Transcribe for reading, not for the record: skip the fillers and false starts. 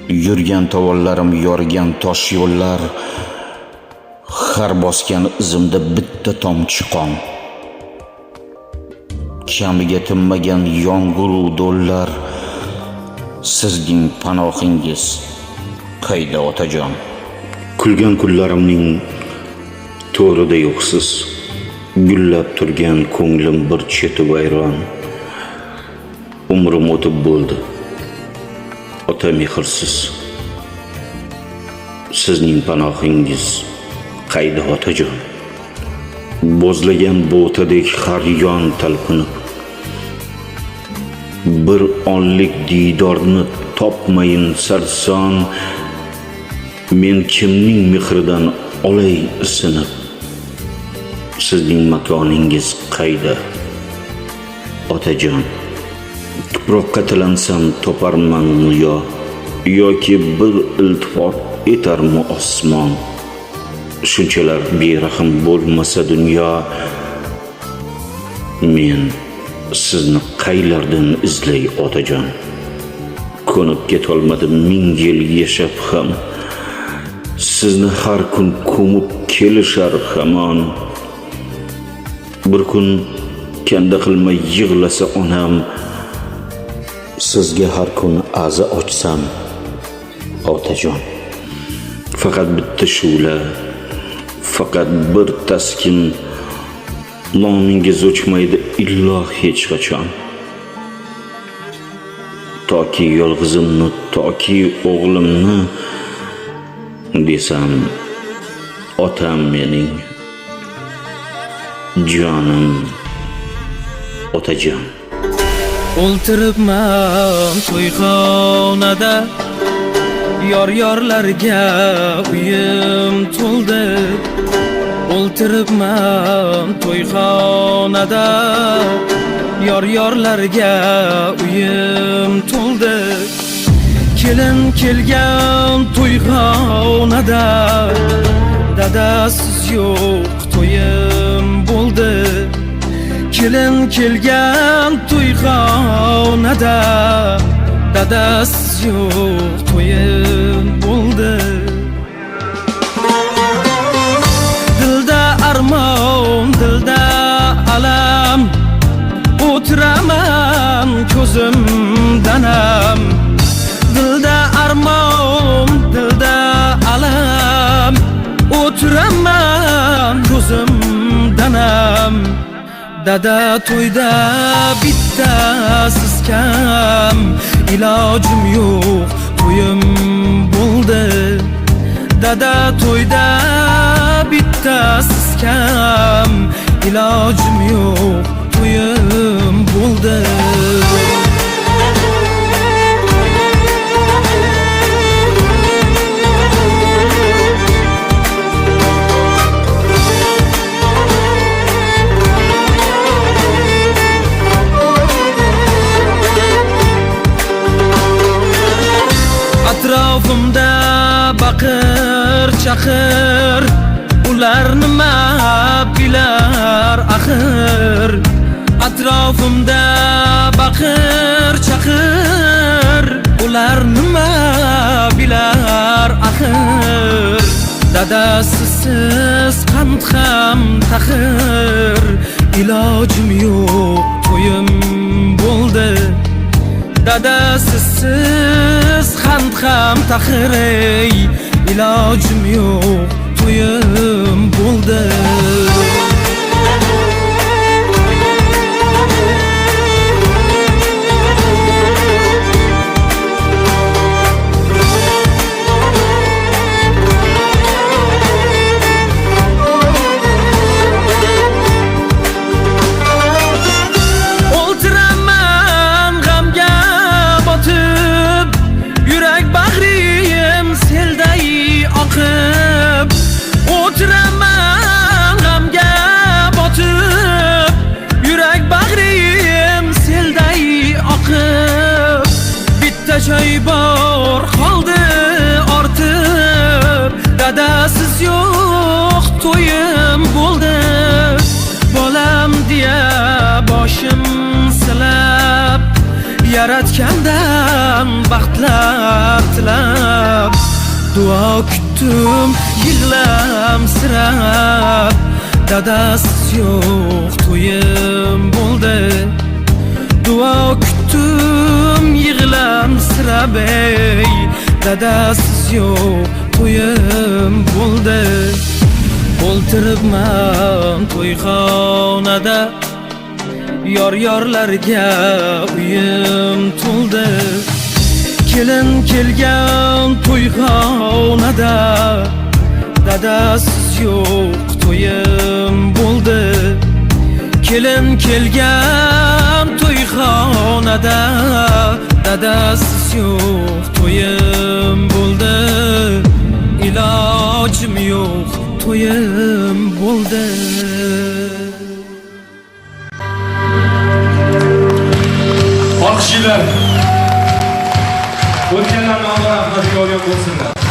Yurgan tovollarim yorgan tosh yo'llar, har bosgan izimda bitta tomchi qon. Kamiga tinmagan yong'uru do'llar, sizning panohingiz qayda otajon? Kulgan kunlarimning to'rida yo'qsiz, gullab turgan ko'nglim bir cheti vayron. Umrim o'tib bo'ldi, ota mehrsiz, sizning panohingiz qayda otajon? Bo'zlagan bo'tadek har yon talpinib, bir onlik diydorni topmayin sarson, men kimning mehridan olay isinib, sizning makoningiz qayda otajon? Tuproqqa tilansam toparmanmi yoki bir iltifot etarmi osmon? Shunchalar berahm bo'lmasa dunyo, men sizni qaylardan izlay otajon? Ko'nib ketolmadim ming yil yashab ham, sizni har kun ko'mib kelishar hamon. Bir kun kanda qilmay yig'lasa onam, sizga har kun aza ochsam otajon. Faqat bitta shu'la, faqat bir taskin, nomingiz o'chmaydi illo hech qachon. Toki yolg'izimni, toki o'g'limni desam, otam mening jonim otajon. O'ltiribman to'yxonada, yor-yorlarga uyim to'ldi. O'ltiribman to'yxonada, yor-yorlarga uyim to'ldi. Kelin kelgan to'yxonada, dadasiz yo'q to'yim bo'ldi. Kelin kelgan to'yxonada, dadasiz yo'q to'yim bo'ldi. Dilda armon, dilda alam, o'tiraman ko'zimdanam. Dilda armon, dilda alam, o'tiraman ko'zimdanam. Dada to'yda bittasiz kam, ilojim yo'q to'yim bo'ldi. Dada to'yda bittasiz kam, ilojim yo'q to'yim bo'ldi. Atrofimda baqir chaqir, ular nima bilar axir? Atrofimda baqir chaqir, ular nima bilar axir? Dadasiz qand ham taxir, ilojim yo'q to'yim bo'ldi. Dadasiz qand ham taxir, ilojim yo'q to'yim bo'ldi. Joy bor qoldi ortib, dadasiz yo'q to'yim bo'ldi. Bolam deya boshim silab, yaratgandan baxtlar tilab duo kutdim yig'lamsirab dadasiz yo'q to'yim bo'ldi duo kutdim yig'lamsirab ey dadasiz yo'q to'yim bo'ldi o'ltiribman to'yxonada yor-yorlarga uyim to'ldi kelin kelgan to'yxonada dadasiz yo'q to'yim bo'ldi kelin kelgan to'yxonada dadasiz yo'q to'yim bo'ldi ilojim yo'q to'yim bo'ldi Olqishlar. O'tganlarni Alloh rahmatiga olgan bo'lsinlar.